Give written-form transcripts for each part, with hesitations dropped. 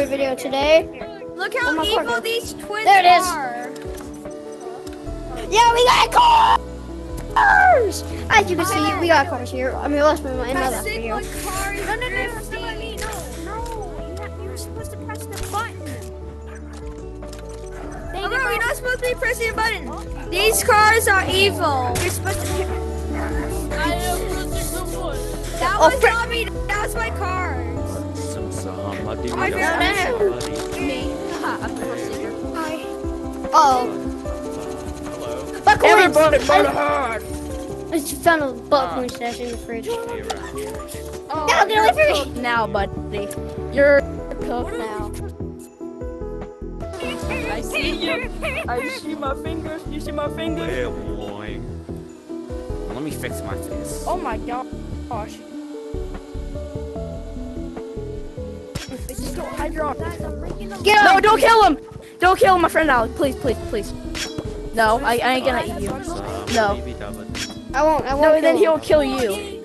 another video today. Look how evil these twins there it is. are. Yeah, we got cars! As you can see, we got cars here. I mean, let's move in my left video. No. You're supposed to press the button. Oh, bro, you're not supposed to be pressing a button. These cars are evil. You're supposed to. That was not me. That was my cars. I found out. Me. I'm the first singer. Hi. Uh-oh. Everybody burn hard. I just found a butt coin stash in the fridge. Oh, No, get away from me. Now, buddy. You're cooked now. I see you. I see my fingers. You see my fingers? Yeah, boy. Well, let me fix my face. Oh my gosh. Just go hide your arm. Get him. No, don't kill him. Don't kill my friend Alex. Please, please, please. No, I ain't gonna eat you. No. I won't. No, then he'll kill you.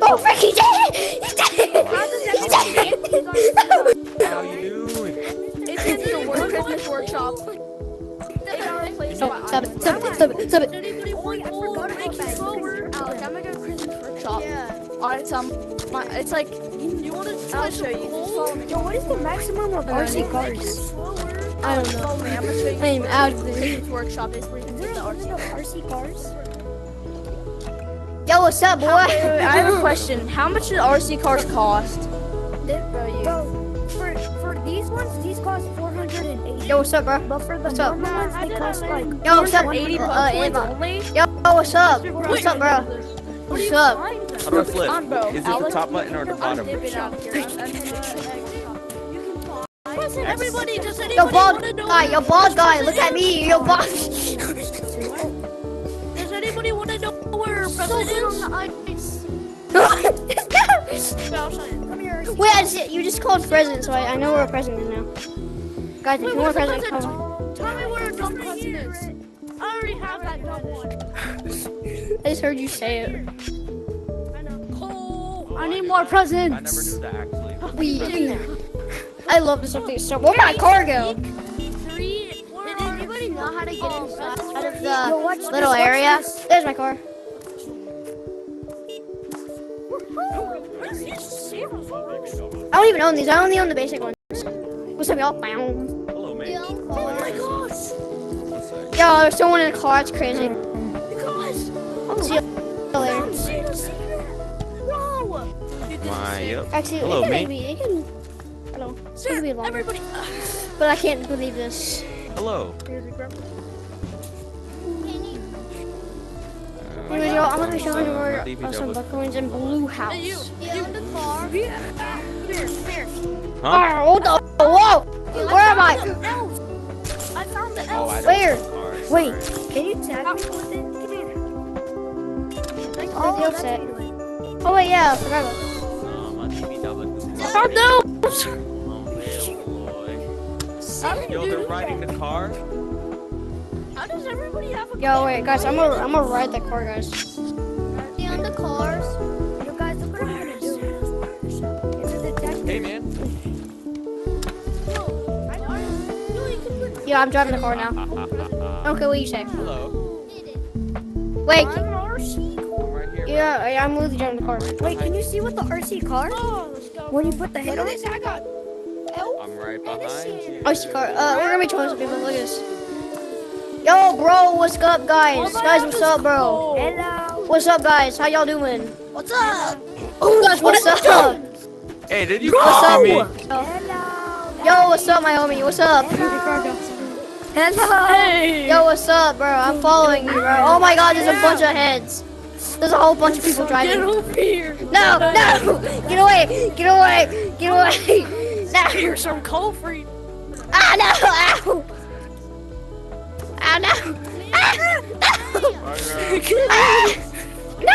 Oh, frick, he did it! He did it! How you doing? It's the worst Christmas workshop. Stop it, stop it, stop it, stop it. Alex, I'm gonna go to Christmas workshop. Alright, it's like, you want to, I'll show you. Yo, what is the maximum of RC cars? I don't know. I'm gonna show you. I am out of there. Christmas workshop is where you can get the RC cars. Yo, what's up, boy? I have a question. How much do RC cars cost? For these ones, these cost 480. Yo, what's up, bro? But for the What's up? normal ones, they cost like. Yo, what's up? 80 Ava. only? Yo, what's up? What's up, bro? What's up? How do I flip? Bro, Is it the Alex, top button or the I'm bottom? dipping out of here. Everybody, does Yo, anybody bald want to know? guy, yo, bald guy, look at me, yo, bald. Does anybody want to know where our president is? Come here. Wait, you just called president, so I know we're a president now. Guys, if you want a president, come on. Tell me where our president is. I already have that dumb one. I just heard you say it. I need more presidents. I never knew that actually. I love this something so. Where'd my car go? Did anybody know how to get inside? Out of the little area. There's my car. I don't even own these. I only own the basic ones. What's up, y'all? Hello, mate. Oh my gosh. Yo, there's someone in the car. It's crazy. Gosh. See you later. Whoa. My, yep. Actually, Hello, it can mate. be. It can. I don't know. It can be long. Everybody. But I can't believe this. Hello. Anyways, y'all, I'm gonna be showing you where some bucklings in Blue House. Get in the car. Here. Huh? Oh, what the? Whoa! Where am I? I found the Oh, I don't Where? know cars. Wait, Sorry. can you tag me with it? Come here. Oh, upset. Oh wait, yeah, I forgot about My DBW. that. Oh Yo, they're riding the car. How does everybody have a no! Yo, wait, guys, I'm gonna ride the car, guys. be on the cars? You guys, look what I'm gonna do. It's a detective. Hey, man. Yeah, I'm driving the car now. Okay, what you say? Hello. Wait, I'm right here. yeah, I'm literally driving the car. Wait, can you see what the RC car? Oh, let's go. When you put the head on it? I'm right behind you. Oh, car. We're gonna be trolling some people. Look at this. Yo, bro, what's up, guys? Guys, what's up, bro? Hello. What's up, guys? How y'all doing? What's up? Oh, guys, what's up? Hey, did you What's follow up? me? Hello. Yo, what's up, my homie? What's up? Hello. Yo, what's up, bro? I'm following you, bro. Oh my God, there's a bunch of heads. There's a whole bunch of people driving. Get over here. No, no! Get away! Get away! Get away! No! Here's some coal for you. Ah, no! Ow! Ah, no! Ah, no! Ah, no!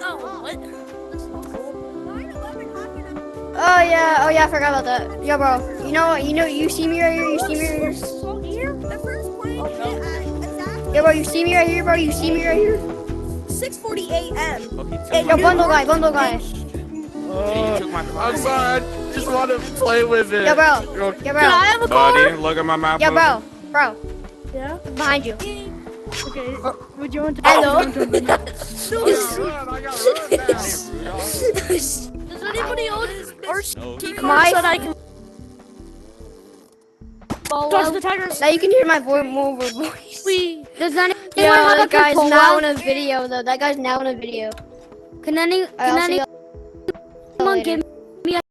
Oh, what? Oh yeah, I forgot about that. Yo, bro, you see me right here? You see me right here? Here, the first plane. Yo, bro, you see me right here, bro? You see me right here? 6:40 a.m. Oh, he took And Yo, my bundle car. guy, bundle guy. He took my car. I'm sorry. I just want to play with it. Yo, bro. Okay. Yo, Can bro. I have a car? Buddy, look at my mouth. Yo, bro. Bro. Yeah? Behind you. Okay. Would you want to Hello. I got run down here, bro. Does anybody own or No. My- so that I can dodge the tigers? Now you can hear my more voice. Does anyone Yo, have a that guy's controller? now in a video though. That guy's now in a video. Can I'll see anyone y'all later. give